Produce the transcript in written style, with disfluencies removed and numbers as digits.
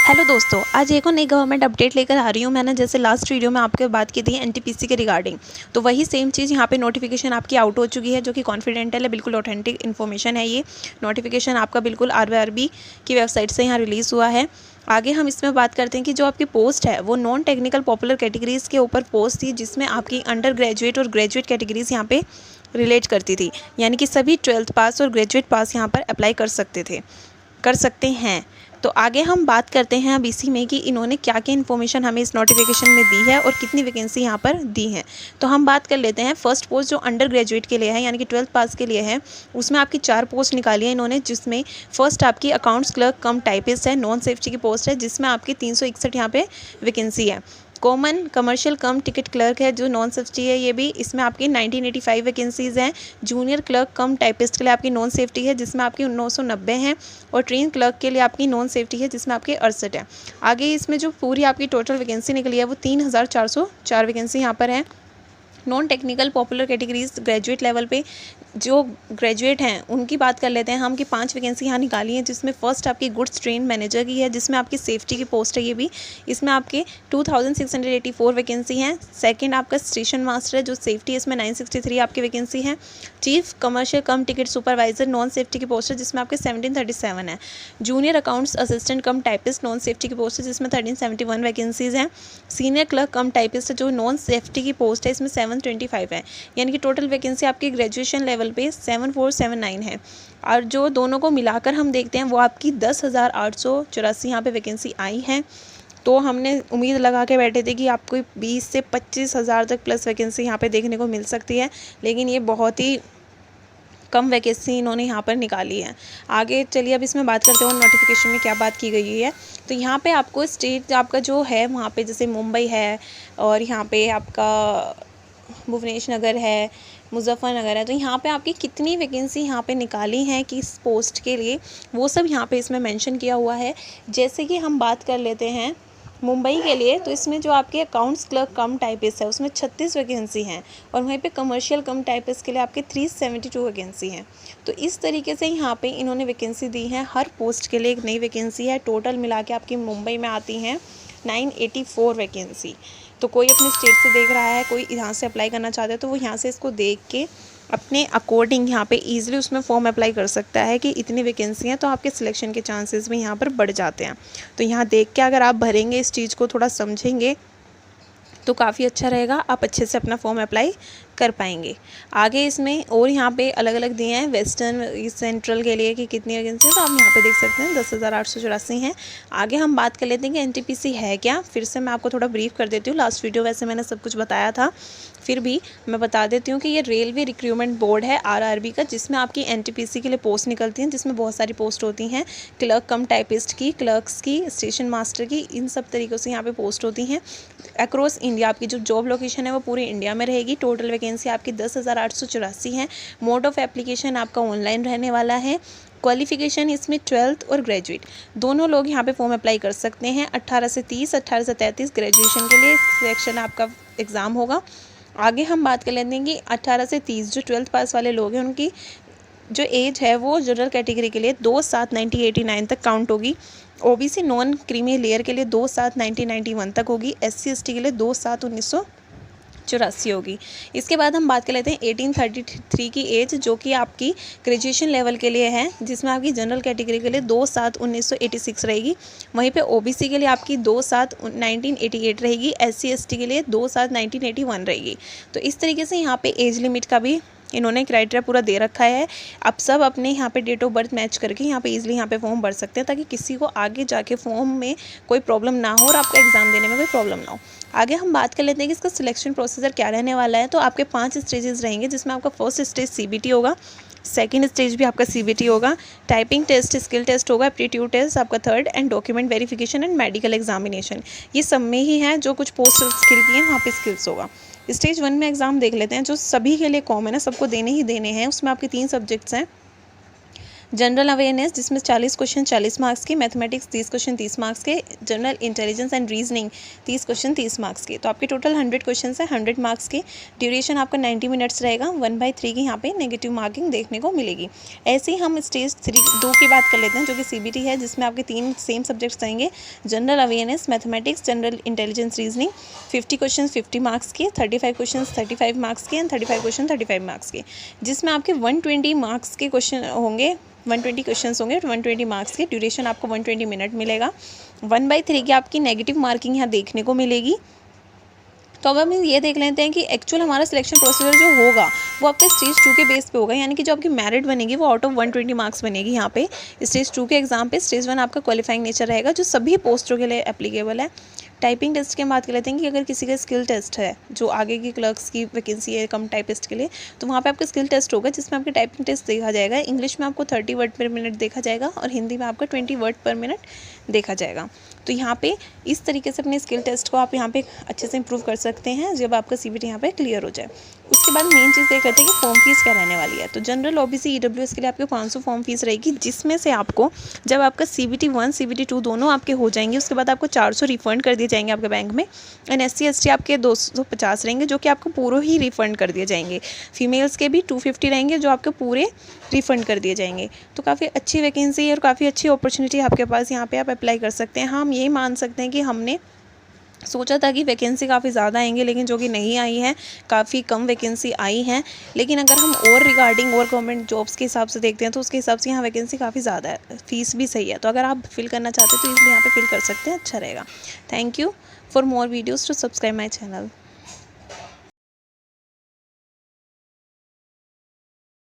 Hello दोस्तों, आज एक और नई गवर्नमेंट अपडेट लेकर आ रही हूँ। मैंने जैसे लास्ट वीडियो में आपके बात की थी एनटीपीसी के रिगार्डिंग, तो वही सेम चीज़ यहाँ पे नोटिफिकेशन आपकी आउट हो चुकी है, जो कि कॉन्फिडेंशियल है, बिल्कुल ऑथेंटिक इन्फॉर्मेशन है। ये नोटिफिकेशन आपका बिल्कुल आरआरबी की वेबसाइट से यहाँ रिलीज़ हुआ है। आगे हम इसमें बात करते हैं कि जो आपकी पोस्ट है वो नॉन टेक्निकल पॉपुलर कैटेगरीज़ के ऊपर पोस्ट थी, जिसमें आपकी अंडर ग्रेजुएट और ग्रेजुएट कैटेगरीज़ यहाँ पे रिलेट करती थी, यानी कि सभी 12th पास और ग्रेजुएट पास यहाँ पर अप्लाई कर सकते हैं। तो आगे हम बात करते हैं अब इसी में कि इन्होंने क्या क्या इन्फॉर्मेशन हमें इस नोटिफिकेशन में दी है और कितनी वैकेंसी यहाँ पर दी है। तो हम बात कर लेते हैं फर्स्ट पोस्ट जो अंडर ग्रेजुएट के लिए है, यानी कि 12th पास के लिए है। उसमें आपकी 4 पोस्ट निकाली है इन्होंने, जिसमें फर्स्ट आपकी अकाउंट्स क्लर्क कम टाइपिस्ट है, नॉन सेफ्टी की पोस्ट है, जिसमें आपकी 361 यहाँ पे वैकेंसी है। कॉमन कमर्शियल कम टिकट क्लर्क है जो नॉन सेफ्टी है, ये भी इसमें आपकी 1985 वैकेंसीज़ हैं। जूनियर क्लर्क कम टाइपिस्ट के लिए आपकी नॉन सेफ्टी है, जिसमें आपकी 990 हैं, और ट्रेन क्लर्क के लिए आपकी नॉन सेफ्टी है, जिसमें आपकी 68 है। आगे इसमें जो पूरी आपकी टोटल वैकेंसी निकली है वो 3404 वैकेंसी यहाँ पर है। Non technical popular categories graduate level पे जो ग्रेजुएट हैं उनकी बात कर लेते हैं हम कि 5 वैकेंसी यहाँ निकाली हैं, जिसमें फर्स्ट आपकी गुड्स ट्रेन मैनेजर की है, जिसमें आपकी सेफ्टी की पोस्ट है। ये भी इसमें आपके 2684 वैकेंसी हैं। सेकंड आपका स्टेशन मास्टर है जो सेफ्टी है, इसमें 963 आपकी वैकेंसी है। चीफ कमर्शियल कम टिकट सुपरवाइजर नॉन सेफ्टी की पोस्ट है, जिसमें आपके 1737 है। जूनियर अकाउंट्स असिस्टेंट कम टाइपिस्ट नॉन सेफ्टी की पोस्ट है, जिसमें 1371 वैकेंसीज़ हैं। सीनियर क्लर्क कम टाइपिस्ट है जो नॉन सेफ्टी की पोस्ट है, इसमें 725 है। यानी कि टोटल वैकेंसी आपकी ग्रेजुएशन लेवल पे 7479 है। और जो दोनों को मिलाकर हम देखते हैं वो आपकी 10,884 यहाँ पे वैकेंसी आई है। तो हमने उम्मीद लगा के बैठे थे कि आपको 20 से 25,000 तक प्लस वैकेंसी यहाँ पे देखने को मिल सकती है, लेकिन ये बहुत ही कम वैकेंसी इन्होंने यहाँ पर निकाली है। आगे चलिए अब इसमें बात करते हैं नोटिफिकेशन में क्या बात की गई है। तो यहाँ पे आपको स्टेट आपका जो है वहाँ पे जैसे मुंबई है, और यहाँ पे आपका भुवनेश्वर नगर है, मुजफ्फरनगर है। तो यहाँ पे आपकी कितनी वैकेंसी यहाँ पे निकाली हैं कि इस पोस्ट के लिए, वो सब यहाँ पे इसमें मेंशन किया हुआ है। जैसे कि हम बात कर लेते हैं मुंबई के लिए, तो इसमें जो आपके अकाउंट्स क्लर्क कम टाइपिस्ट है उसमें 36 वैकेंसी हैं, और वहीं पे कमर्शियल कम टाइपिस्ट के लिए आपके 372 वैकेंसी हैं। तो इस तरीके से यहाँ पे इन्होंने वैकेंसी दी है, हर पोस्ट के लिए एक नई वैकेंसी है। टोटल मिला के आपकी मुंबई में आती हैं 984 वैकेंसी। तो कोई अपने स्टेट से देख रहा है, कोई यहाँ से अप्लाई करना चाहता है, तो वो यहाँ से इसको देख के अपने अकॉर्डिंग यहाँ पे ईजिली उसमें फॉर्म अप्लाई कर सकता है कि इतनी वैकेंसी हैं, तो आपके सिलेक्शन के चांसेस भी यहाँ पर बढ़ जाते हैं। तो यहाँ देख के अगर आप भरेंगे, इस चीज़ को थोड़ा समझेंगे, तो काफ़ी अच्छा रहेगा, आप अच्छे से अपना फॉर्म अप्लाई कर पाएंगे। आगे इसमें और यहाँ पे अलग अलग दिए हैं वेस्टर्न सेंट्रल के लिए कि कितनी वैकेंसी है, तो आप यहाँ पे देख सकते हैं 10,884 हैं। आगे हम बात कर लेते हैं कि एनटीपीसी है क्या। फिर से मैं आपको थोड़ा ब्रीफ कर देती हूँ, लास्ट वीडियो वैसे मैंने सब कुछ बताया था, फिर भी मैं बता देती हूँ कि ये रेलवे रिक्रूटमेंट बोर्ड है आरआरबी का, जिसमें आपकी एनटीपीसी के लिए पोस्ट निकलती हैं, जिसमें बहुत सारी पोस्ट होती हैं, क्लर्क कम टाइपिस्ट की, क्लर्क्स की, स्टेशन मास्टर की, इन सब तरीक़ों से यहाँ पे पोस्ट होती हैं अक्रॉस इंडिया। आपकी जो जॉब लोकेशन है वो पूरी इंडिया में रहेगी। टोटल वैकेंसी आपकी 10,884 है। मोड ऑफ एप्लीकेशन आपका ऑनलाइन रहने वाला है। क्वालिफिकेशन इसमें 12th और ग्रेजुएट दोनों लोग यहाँ पे फॉर्म अप्लाई कर सकते हैं। 18 से 30, 18 से 33 ग्रेजुएशन के लिए सिलेक्शन आपका एग्ज़ाम होगा। आगे हम बात कर लेते हैं कि 18 से 30 जो 12th पास वाले लोग हैं उनकी जो एज है वो जनरल कैटेगरी के लिए 2/7/1989 तक काउंट होगी। ओबीसी नॉन क्रीमी लेयर के लिए 2/7/1991 तक होगी। SC ST के लिए 2/7/1984 होगी। इसके बाद हम बात कर लेते हैं 1833 की एज, जो कि आपकी ग्रेजुएशन लेवल के लिए है, जिसमें आपकी जनरल कैटेगरी के लिए 2/7/1986 रहेगी। वहीं पे ओबीसी के लिए आपकी 2/7/1988 रहेगी। SC ST के लिए 2/7/1981 रहेगी। तो इस तरीके से यहाँ पे एज लिमिट का भी इन्होंने क्राइटेरिया पूरा दे रखा है। आप सब अपने यहाँ पे डेट ऑफ बर्थ मैच करके यहाँ पे इजीली यहाँ पे फॉर्म भर सकते हैं, ताकि किसी को आगे जाके फॉर्म में कोई प्रॉब्लम ना हो और आपका एग्ज़ाम देने में कोई प्रॉब्लम ना हो। आगे हम बात कर लेते हैं कि इसका सिलेक्शन प्रोसीजर क्या रहने वाला है। तो आपके 5 स्टेजेस रहेंगे, जिसमें आपका फर्स्ट स्टेज CBT होगा, सेकेंड स्टेज भी आपका CBT होगा, टाइपिंग टेस्ट, स्किल टेस्ट होगा, एप्टीट्यूड टेस्ट आपका third, and document verification and medical examination. ये सब में ही है, जो कुछ पोस्ट स्किल की है वहाँ पे स्किल्स होगा। स्टेज 1 में एग्ज़ाम देख लेते हैं, जो सभी के लिए कॉमन है, सबको देने ही देने हैं। उसमें आपके 3 सब्जेक्ट्स हैं, जनरल अवेयरनेस जिसमें 40 क्वेश्चन 40 मार्क्स के, मैथमेटिक्स 30 क्वेश्चन 30 मार्क्स के, general intelligence and reasoning 30 question 30 marks के। तो आपके टोटल 100 क्वेश्चन है, 100 मार्क्स के। ड्यूरेशन आपका 90 मिनट्स रहेगा। 1/3 की यहाँ पे नेगेटिव मार्किंग देखने को मिलेगी। ऐसे ही हम स्टेज 2 की बात कर लेते हैं, जो कि CBT है, जिसमें आपके 3 सेम सब्जेक्ट्स रहेंगे, general awareness, mathematics, general intelligence, reasoning. 50 question 50 marks के, 35 क्वेश्चन 35 मार्क्स के एंड 35 क्वेश्चन 35 मार्क्स के, जिसमें आपके 120 मार्क्स के क्वेश्चन होंगे, 120 क्वेश्चंस होंगे, 120 मार्क्स के। ड्यूरेशन आपको 120 मिनट मिलेगा। 1/3 की आपकी नेगेटिव मार्किंग यहाँ देखने को मिलेगी। तो अब हम ये देख लेते हैं कि एक्चुअल हमारा सिलेक्शन प्रोसीजर जो होगा वो आपके स्टेज 2 के बेस पे होगा, यानी कि जो आपकी मेरिट बनेगी वो आउट ऑफ 120 मार्क्स बनेगी। यहाँ पे स्टेज 2 के एग्जाम पे स्टेज 1 आपका क्वालिफाइंग नेचर रहेगा, जो सभी पोस्टों के लिए एप्लीकेबल है। टाइपिंग टेस्ट की हम बात कर लेते हैं कि अगर किसी का स्किल टेस्ट है, जो आगे की क्लर्क्स की वैकेंसी है कम टाइपिस्ट के लिए, तो वहाँ पे आपका स्किल टेस्ट होगा, जिसमें आपके टाइपिंग टेस्ट देखा जाएगा। इंग्लिश में आपको 30 वर्ड पर मिनट देखा जाएगा और हिंदी में आपका 20 वर्ड पर मिनट देखा जाएगा। तो यहाँ पे इस तरीके से अपने स्किल टेस्ट को आप यहाँ पे अच्छे से इंप्रूव कर सकते हैं जब आपका CBT यहाँ पे क्लियर हो जाए। उसके बाद मेन चीज़ देख लेते हैं कि फॉर्म फीस क्या रहने वाली है। तो जनरल OBC EWS के लिए आपके 500 फॉर्म फीस रहेगी, जिसमें से आपको जब आपका CBT 1 CBT 2 दोनों आपके हो जाएंगे, उसके बाद आपको 400 रिफंड कर दिए जाएंगे आपके बैंक में। एंड SC ST आपके 250 रहेंगे, जो कि आपको पूरे ही रिफंड कर दिए जाएंगे। फीमेल्स के भी 250 रहेंगे, जो आपके पूरे रिफंड कर दिए जाएंगे। तो काफ़ी अच्छी वैकेंसी और काफ़ी अच्छी अपॉर्चुनिटी आपके पास, यहाँ पे आप अप्लाई कर सकते हैं। हाँ, हम यही मान सकते हैं कि हमने सोचा था कि वैकेंसी काफ़ी ज़्यादा आएंगे, लेकिन जो कि नहीं आई है, काफ़ी कम वैकेंसी आई हैं। लेकिन अगर हम और रिगार्डिंग और गवर्नमेंट जॉब्स के हिसाब से देखते हैं तो उसके हिसाब से यहाँ वैकेंसी काफ़ी ज़्यादा है, फीस भी सही है। तो अगर आप फिल करना चाहते हैं तो इसलिए यहाँ पे फिल कर सकते हैं, अच्छा रहेगा। Thank you for more videos to subscribe my channel.